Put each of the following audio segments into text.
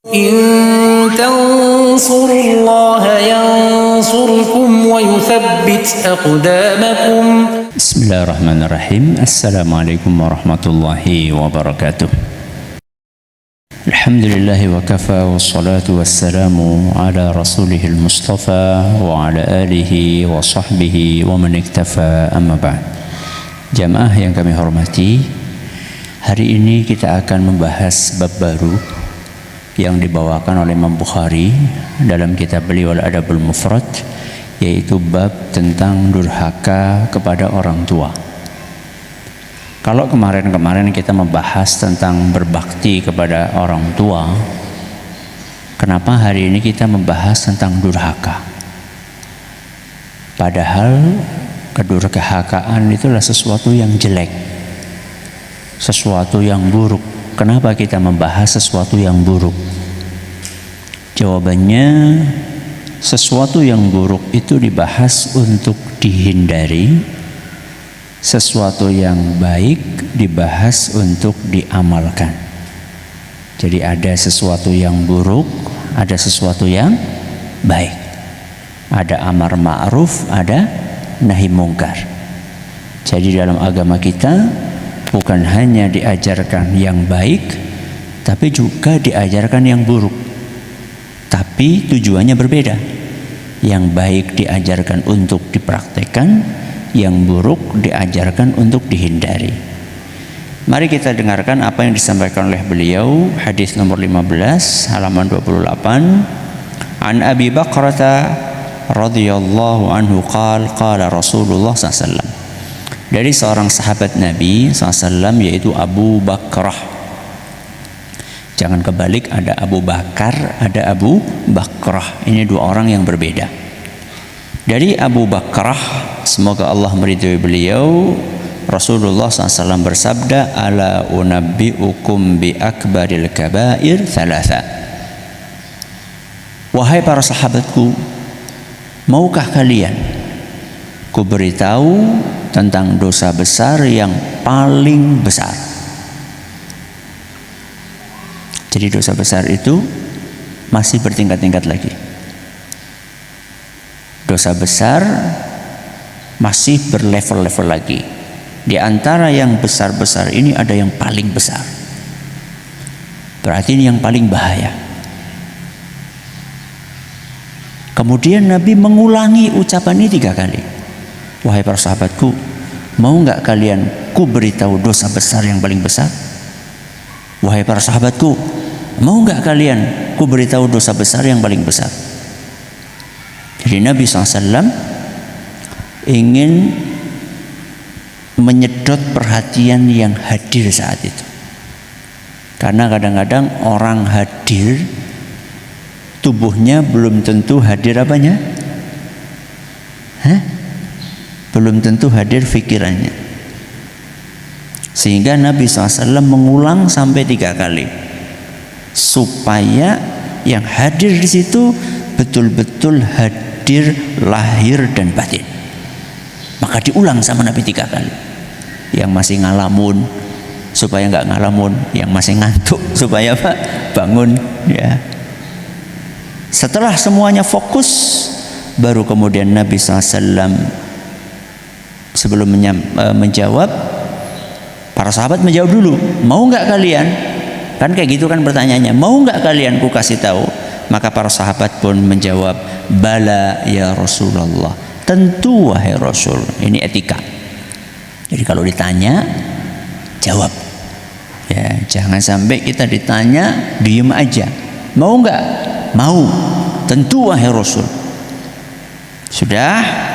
إن تنصروا الله ينصركم ويثبت أقدامكم. Bismillahirrahmanirrahim. Assalamualaikum warahmatullahi wabarakatuh. Alhamdulillahi wa kafa, wassalatu wassalamu ala rasulihil mustafa wa ala alihi wa sahbihi wa man iktafa, amma ba'd. Jamaah yang kami hormati, hari ini kita akan membahas bab baru yang dibawakan oleh Imam Bukhari dalam kitab beliau Al-Adabul Mufrad, yaitu bab tentang durhaka kepada orang tua. Kalau kemarin kita membahas tentang berbakti kepada orang tua, kenapa hari ini kita membahas tentang durhaka? Padahal kedurhakaan itulah sesuatu yang jelek, sesuatu yang buruk. Kenapa kita membahas sesuatu yang buruk? Jawabannya, sesuatu yang buruk itu dibahas untuk dihindari, sesuatu yang baik dibahas untuk diamalkan. Jadi ada sesuatu yang buruk, ada sesuatu yang baik. Ada amar ma'ruf, ada nahi mungkar. Jadi dalam agama kita bukan hanya diajarkan yang baik, tapi juga diajarkan yang buruk. Tapi tujuannya berbeda. Yang baik diajarkan untuk dipraktekkan, yang buruk diajarkan untuk dihindari. Mari kita dengarkan apa yang disampaikan oleh beliau, hadis nomor 15 halaman 28. An Abi Bakrata radhiyallahu anhu qala Rasulullah SAW. Dari seorang sahabat Nabi SAW, yaitu Abu Bakrah. Jangan kebalik, ada Abu Bakar, ada Abu Bakrah. Ini dua orang yang berbeda. Dari Abu Bakrah, semoga Allah meridhai beliau, Rasulullah SAW bersabda, ala unabbi'ukum bi akbaril kabair thalatha. Wahai para sahabatku, maukah kalian ku beritahu tentang dosa besar yang paling besar? Jadi dosa besar itu masih bertingkat-tingkat lagi. Dosa besar masih berlevel-level lagi. Di antara yang besar-besar ini ada yang paling besar. Berarti ini yang paling bahaya. Kemudian Nabi mengulangi ucapan ini 3 kali. Wahai para sahabatku, mau nggak kalian ku beritahu dosa besar yang paling besar? Wahai para sahabatku, mau nggak kalian ku beritahu dosa besar yang paling besar? Jadi Nabi SAW ingin menyedot perhatian yang hadir saat itu. Karena kadang-kadang orang hadir, tubuhnya belum tentu hadir apanya? Belum tentu hadir pikirannya. Sehingga Nabi SAW mengulang sampai 3 kali, supaya yang hadir di situ betul-betul hadir lahir dan batin. Maka diulang sama Nabi 3 kali. Yang masih ngalamun supaya nggak ngalamun, yang masih ngantuk supaya apa? Bangun. Ya. Setelah semuanya fokus, baru kemudian Nabi SAW sebelum menjawab, para sahabat menjawab dulu, mau nggak kalian? Kan kayak gitu kan pertanyaannya, mau nggak kalian ku kasih tahu? Maka para sahabat pun menjawab, bala ya Rasulullah, tentu wahai Rasul. Ini etika. Jadi kalau ditanya, jawab. Ya, jangan sampai kita ditanya diem aja. Mau nggak? Mau. Tentu wahai Rasul. Sudah.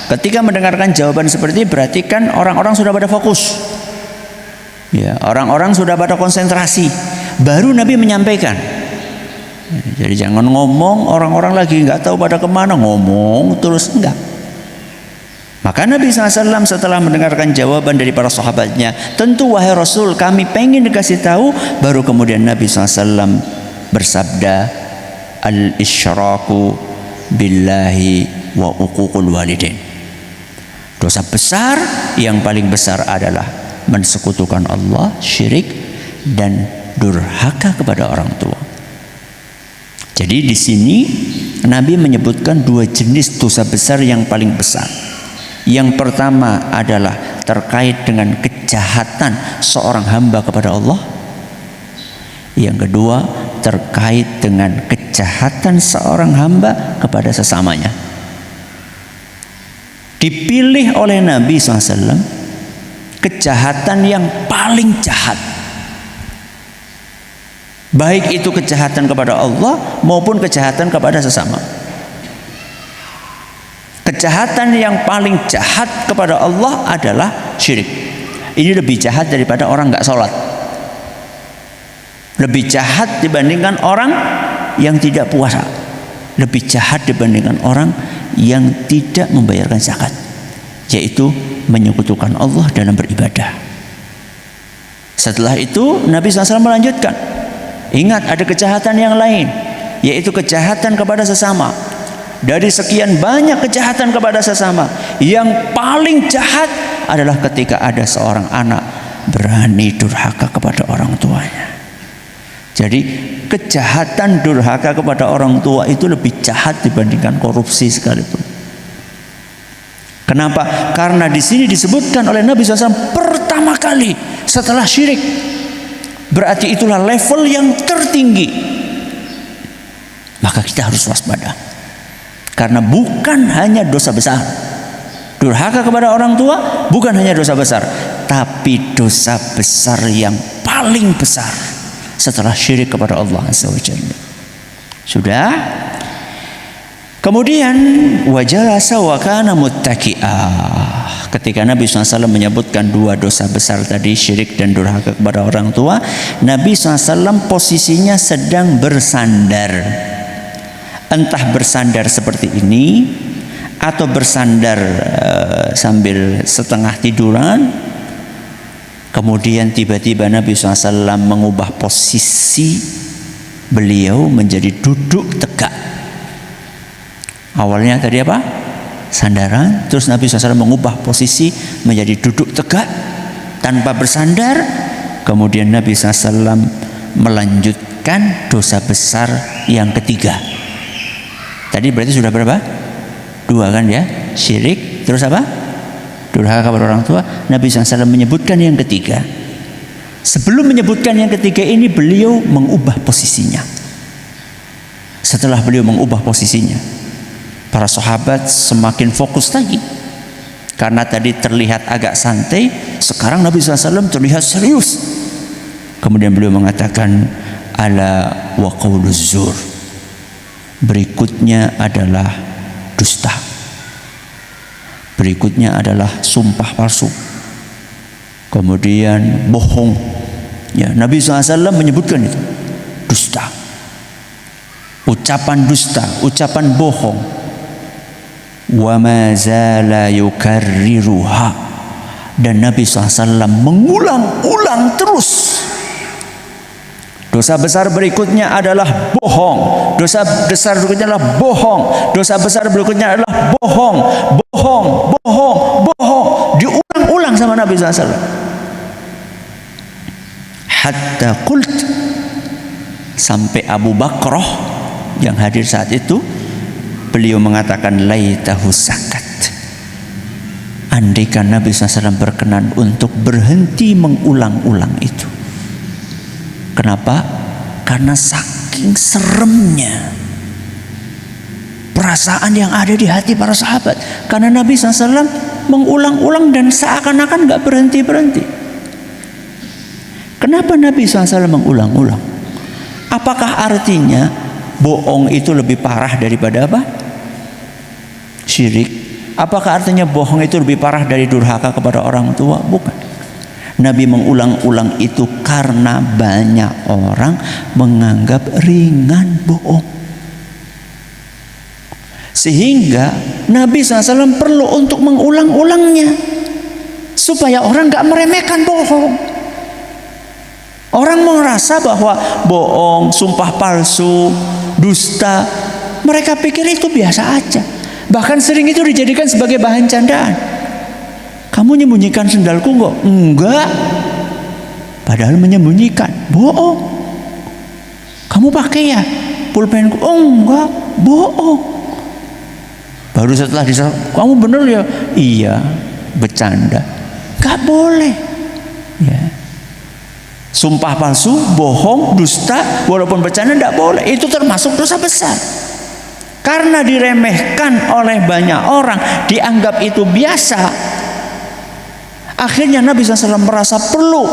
Ketika mendengarkan jawaban seperti ini, berarti kan orang-orang sudah pada fokus. Ya, orang-orang sudah pada konsentrasi. Baru Nabi menyampaikan. Jadi jangan ngomong, orang-orang lagi nggak tahu pada kemana, ngomong terus enggak. Maka Nabi SAW setelah mendengarkan jawaban dari para sahabatnya, tentu wahai Rasul, kami pengen dikasih tahu. Baru kemudian Nabi SAW bersabda, al-isyraku billahi wa uququl walidain. Dosa besar yang paling besar adalah mensekutukan Allah, syirik, dan durhaka kepada orang tua. Jadi di sini Nabi menyebutkan dua jenis dosa besar yang paling besar. Yang pertama adalah terkait dengan kejahatan seorang hamba kepada Allah. Yang kedua terkait dengan kejahatan seorang hamba kepada sesamanya. Dipilih oleh Nabi SAW kejahatan yang paling jahat, baik itu kejahatan kepada Allah maupun kejahatan kepada sesama. Kejahatan yang paling jahat kepada Allah adalah syirik. Ini lebih jahat daripada orang nggak sholat, lebih jahat dibandingkan orang yang tidak puasa, lebih jahat dibandingkan orang yang tidak membayarkan zakat, yaitu menyekutukan Allah dalam beribadah. Setelah itu Nabi SAW melanjutkan, ingat ada kejahatan yang lain, yaitu kejahatan kepada sesama. Dari sekian banyak kejahatan kepada sesama, yang paling jahat adalah ketika ada seorang anak berani durhaka kepada orang tuanya. Jadi kejahatan durhaka kepada orang tua itu lebih jahat dibandingkan korupsi sekalipun. Kenapa? Karena di sini disebutkan oleh Nabi SAW pertama kali setelah syirik. Berarti itulah level yang tertinggi. Maka kita harus waspada. Karena bukan hanya dosa besar. Durhaka kepada orang tua bukan hanya dosa besar, tapi dosa besar yang paling besar setelah syirik kepada Allah Azza wa Jalla. Sudah? Kemudian wajalasa wa kana muttaqi'ah. Ketika Nabi SAW menyebutkan dua dosa besar tadi, syirik dan durhaka kepada orang tua, Nabi SAW posisinya sedang bersandar. Entah bersandar seperti ini atau bersandar sambil setengah tiduran. Kemudian tiba-tiba Nabi SAW mengubah posisi beliau menjadi duduk tegak. Awalnya tadi apa? Sandaran. Terus Nabi SAW mengubah posisi menjadi duduk tegak tanpa bersandar. Kemudian Nabi SAW melanjutkan dosa besar yang ketiga. Tadi berarti sudah berapa? Dua kan ya? Syirik. Terus apa? Durhaka kepada orang tua. Nabi SAW menyebutkan yang ketiga. Sebelum menyebutkan yang ketiga ini, beliau mengubah posisinya. Setelah beliau mengubah posisinya, para sahabat semakin fokus lagi. Karena tadi terlihat agak santai, sekarang Nabi SAW terlihat serius. Kemudian beliau mengatakan, ala wa qauluz zur. Berikutnya adalah dusta. Berikutnya adalah sumpah palsu. Kemudian bohong. Ya, Nabi SAW menyebutkan itu. Dusta. Ucapan dusta, ucapan bohong. Wa ma zala yukarriruha. Dan Nabi SAW mengulang-ulang terus. Dosa besar berikutnya adalah bohong. Dosa besar berikutnya adalah bohong. Dosa besar berikutnya adalah bohong. Bohong, bohong, bohong. Diulang-ulang sama Nabi SAW. Hatta qult, sampai Abu Bakrah yang hadir saat itu, beliau mengatakan laitahu sakat. Andaikan Nabi SAW berkenan untuk berhenti mengulang-ulang itu. Kenapa? Karena saking seremnya perasaan yang ada di hati para sahabat. Karena Nabi SAW mengulang-ulang dan seakan-akan gak berhenti-berhenti. Kenapa Nabi SAW mengulang-ulang? Apakah artinya bohong itu lebih parah daripada apa? Syirik. Apakah artinya bohong itu lebih parah dari durhaka kepada orang tua? Bukan. Nabi mengulang-ulang itu karena banyak orang menganggap ringan bohong. Sehingga Nabi SAW perlu untuk mengulang-ulangnya supaya orang gak meremehkan bohong. Orang merasa bahwa bohong, sumpah palsu, dusta, mereka pikir itu biasa aja. Bahkan sering itu dijadikan sebagai bahan candaan. Kamu menyembunyikan sendalku enggak? Enggak. Padahal menyembunyikan, bohong. Kamu pakai ya? pulpenku. Oh enggak, bohong. Baru setelah kamu bener ya? Iya, bercanda. Enggak boleh. Ya. Sumpah palsu, bohong, dusta, walaupun bercanda enggak boleh. Itu termasuk dosa besar. Karena diremehkan oleh banyak orang, dianggap itu biasa. Akhirnya Nabi SAW merasa perlu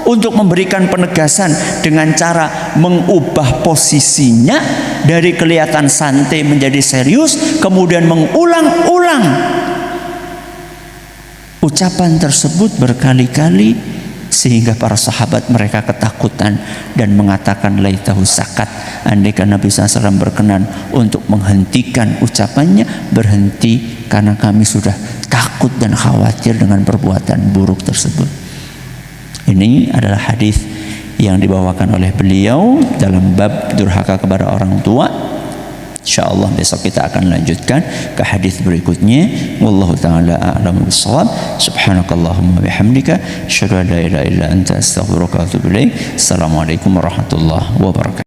untuk memberikan penegasan dengan cara mengubah posisinya dari kelihatan santai menjadi serius, kemudian mengulang-ulang ucapan tersebut berkali-kali sehingga para sahabat mereka ketakutan dan mengatakan laitahu sakat, andaikan Nabi SAW berkenan untuk menghentikan ucapannya, berhenti, karena kami sudah takut dan khawatir dengan perbuatan buruk tersebut. Ini adalah hadis yang dibawakan oleh beliau dalam bab durhaka kepada orang tua. Insyaallah besok kita akan lanjutkan ke hadis berikutnya. Wallahu taala a'lamu bissawab. Subhanakallahumma bihamdika asyhadu an la ilaha illa anta astaghfiruka wa atubu ilaik. Assalamualaikum warahmatullahi wabarakatuh.